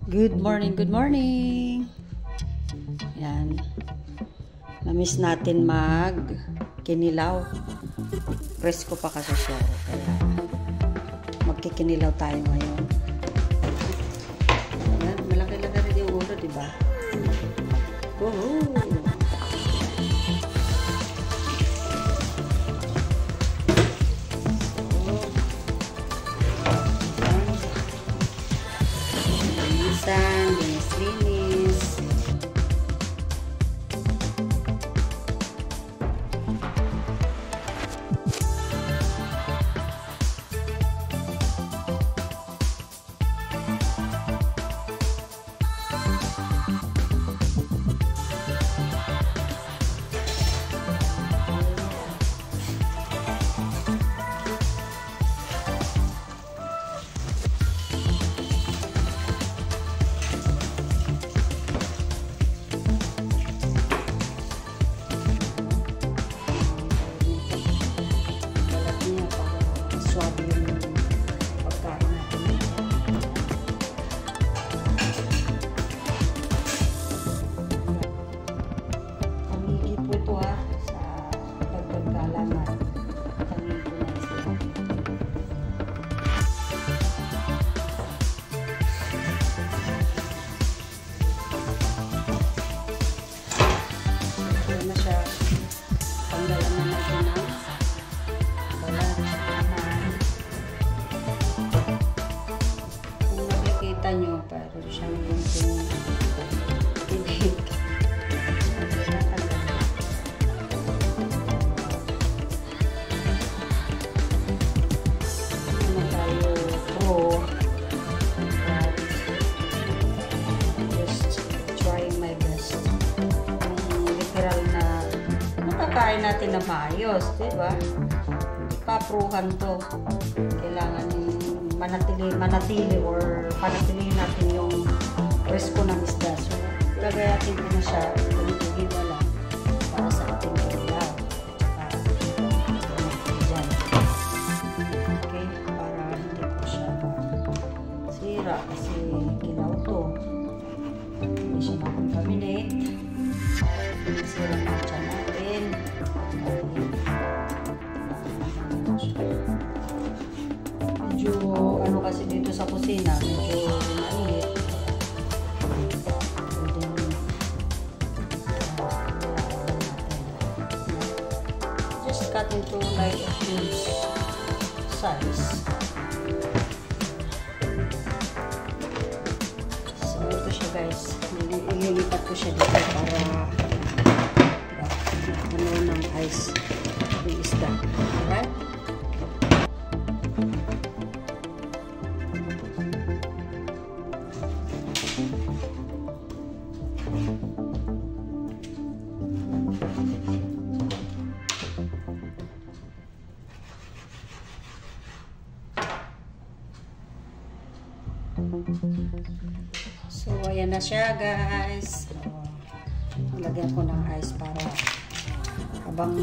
Good morning, good morning. Yan. Namiss natin mag-kinilaw. Presko pa kasi siya. Kaya magkikinilaw tayo ngayon. Yan. Malaki-laki rin yung ulo, diba? Woohoo! Linis. Nyo, pero siyang yung bibig. Naman tayo pro. Just trying my best. Yung literal na makakain natin na maayos, diba? Hindi pa pruhan to. Kailangan manatili or panatilihin natin yung presko ng isda. So, gagayatin ko na siya. Pagiging na lang para sa ating kailaw. Dyan. Okay? Para hindi po siya sira kasi kilaw to. Hindi siya makontaminate. Hindi sira na siya natin. Medyo ano kasi dito sa kusina, medyo mainit. Just cut into like a cubes size. So ito siya guys, ililipat ko siya dito para ano ng ice yung isda. Alright? So, ayan na siya guys. Lagyan ko ng ice para habang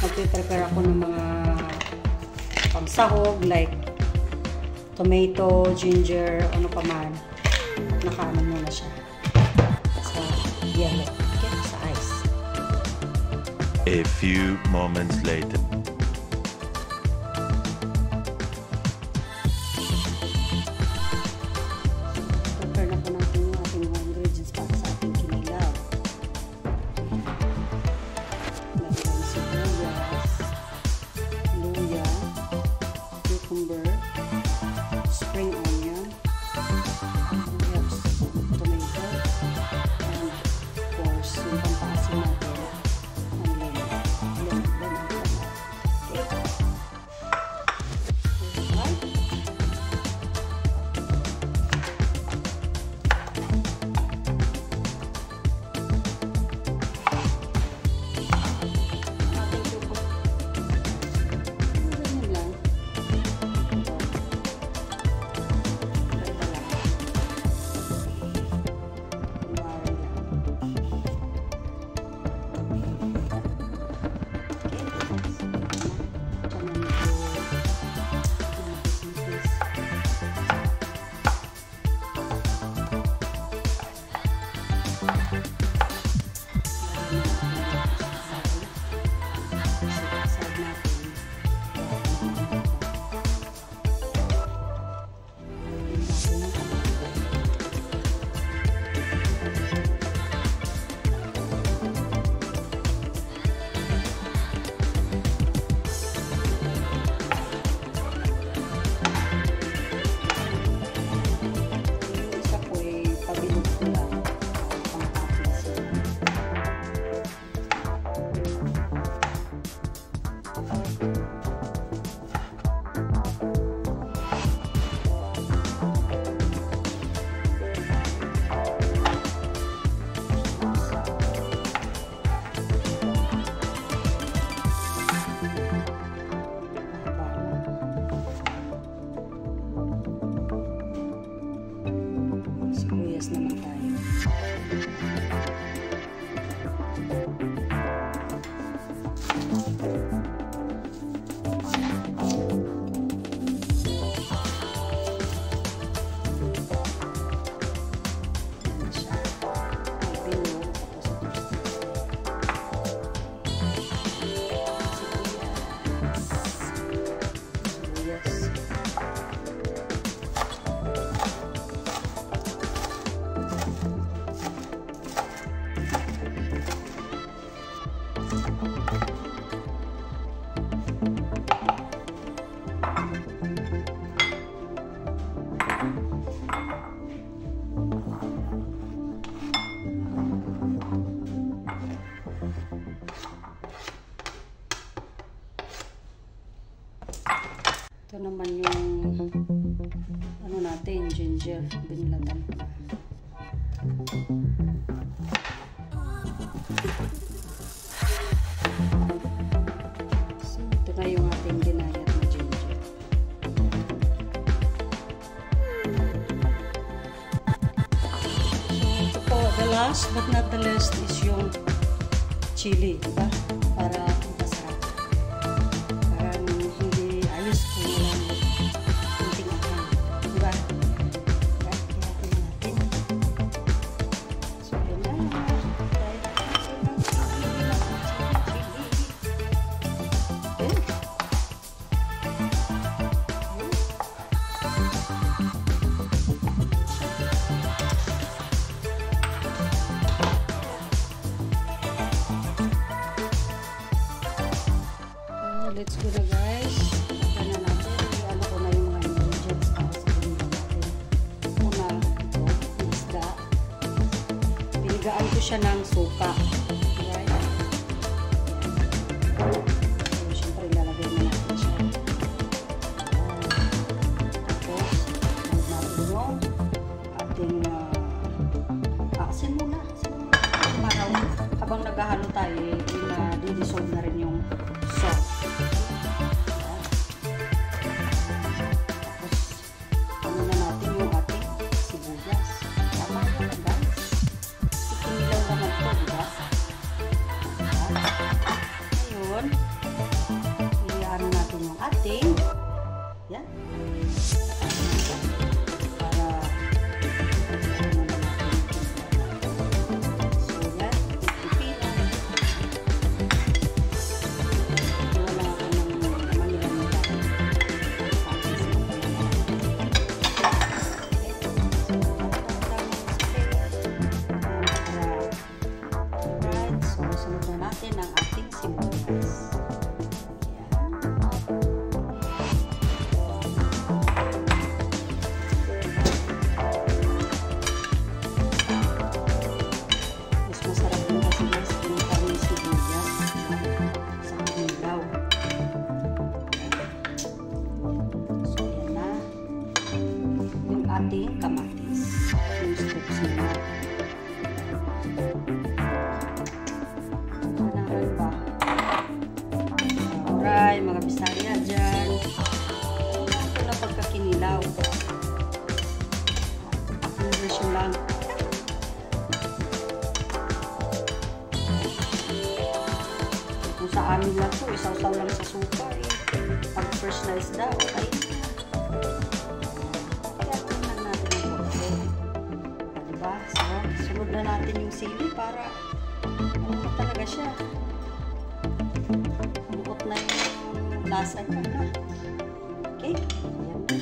magpe-prepare ako ng mga pangsahog like tomato, ginger, ano pa man. Nakaano muna siya sa yellow. Okay, sa ice. A few moments later. Spring onion, tomato, and of course, yung pampasin natin, ang lemon. Ito naman yung ano natin, ginger, binilatan ko na. So, ito na yung ating dinayat na ginger. So, ito po, the last but not the least is yung chili, diba? Para masarap. Parang hindi ayos kung walang kunting ahang, diba? Kaya tingnan natin. So, yun na. Dahil kasi ng chili. Okay. Let's go na guys. Ito na natin. Ano ko na yung mga ingredients para sa binigyan natin. Una, ito, isda. Binigaan ko siya ng suka. Right? So, syempre, lalagay na natin siya. Tapos, lalagay natin yung ating asin muna. Maraw. Habang naghahalo tayo, didissolve na rin yung sauce. Yan. Para so yan, pipinan. Wala ako ng manilang so sunod na natin ang ating sibuyas. Ating kamatis. Yung strips nila. Manaran ba? Alright, mga bisaya dyan. Ito na pagkakinilaw. Ang version lang. Kung sa amin lang po, isaw-saw lang sa suka. Pag first na isda, okay. Sunod na natin yung sili para ano talaga siya. Lukot na yung lasa niya na. Okay? Ayan na.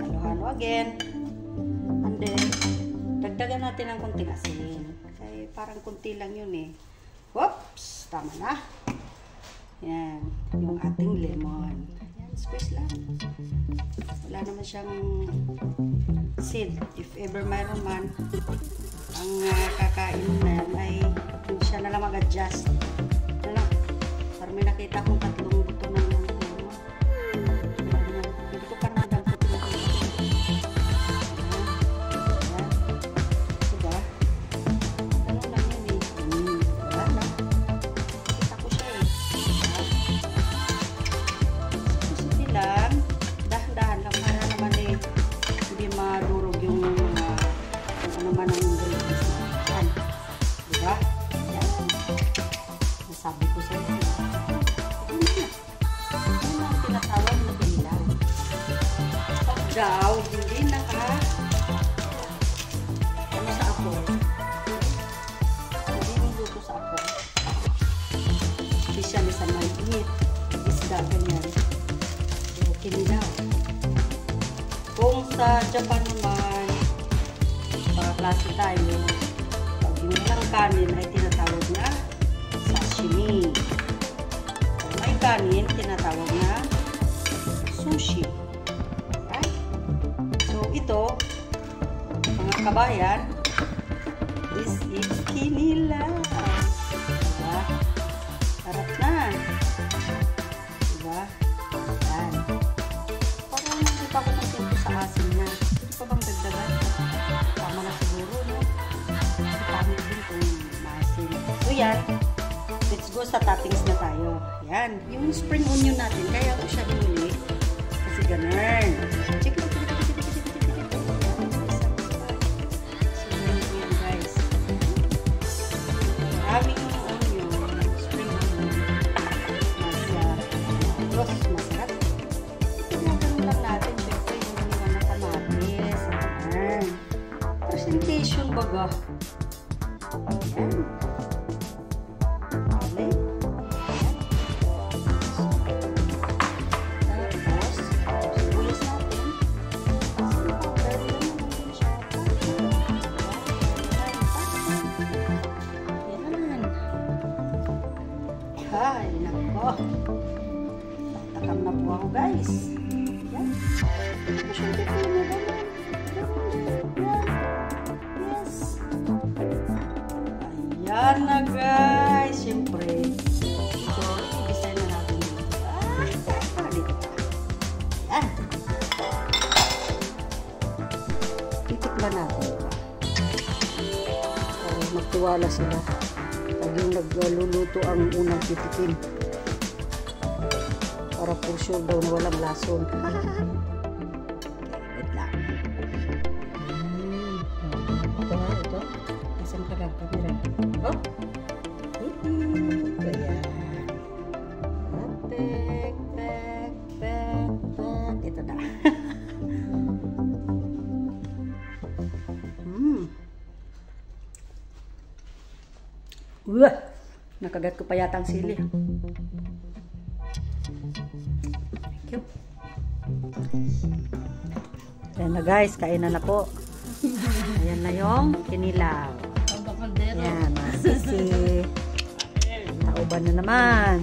Halo-halo again. And then, dagdagan natin ng konting asin. Kasi parang konti lang yun eh. Whoops! Tama na. Yan. Yung ating lemon. Yan. Squeeze lang. Wala naman siyang seed. If ever mayroon man, ang kakain na yan ay hindi siya nalang mag-adjust. Ano? Parang may nakita kong tatlong buto ng hindi ko pa nadang buto ng diba? Ano lang yun eh. Wala na. Nakita ko siya eh. Susunod lang. Dahan-dahan lang para naman eh hindi madurog yung ano man ang ingredients natin. Diba? Yan. ko sa'yo. Ano ang tinatawag na kinilaw? Pag daw, hindi ano sa ako? Hindi niluto sa ako. Especially sa maliit. Isda, ganyan. So, kinilaw. Kung sa Japan naman, para klase tayo, pag yung walang kanin ay tinatawag na sashimi. Kung may kanin, tinatawag na sushi. Right? So, ito, mga kabayan, this is kinilaw. Diba? Sarap na. Diba? Yan. Parang hindi pa ako ng sa asin niya. Hindi pa bang dagdagan? Tama na siguro, no? Kasi pangit din kung maasin. So, yan. Let's go sa toppings na tayo. Yan. Yung spring onion natin, kaya ko siya binili. Kasi ganun. Check it. Maraming onion, spring onion, masarap. Tinagano lang natin, syempre, yung iniwan na kamatis. Ayan. Presentation baga. Ayan. Okay. Tapos, sibuyas natin. Pero naman din siya. Ay, nako. Takam na po ako, guys. Yan. Masyente po na naman. Yes. Ayan na, guys. Siyempre. Ito, i-design na natin. Dito. Ayan. Titikla natin. Para magtiwala sila. Pag yung nagluluto ang unang titikim. Para for sure daw na walang lason. Wait lang. Ito. Asan ka lang camera? Oh! Kaya. Pek. Ito na. Nakagat ko pa yata ang sili. Thank you. Ayan na, guys, kainan na po. Ayan na yung kinilaw. Ayan, masisi. Tauban na naman.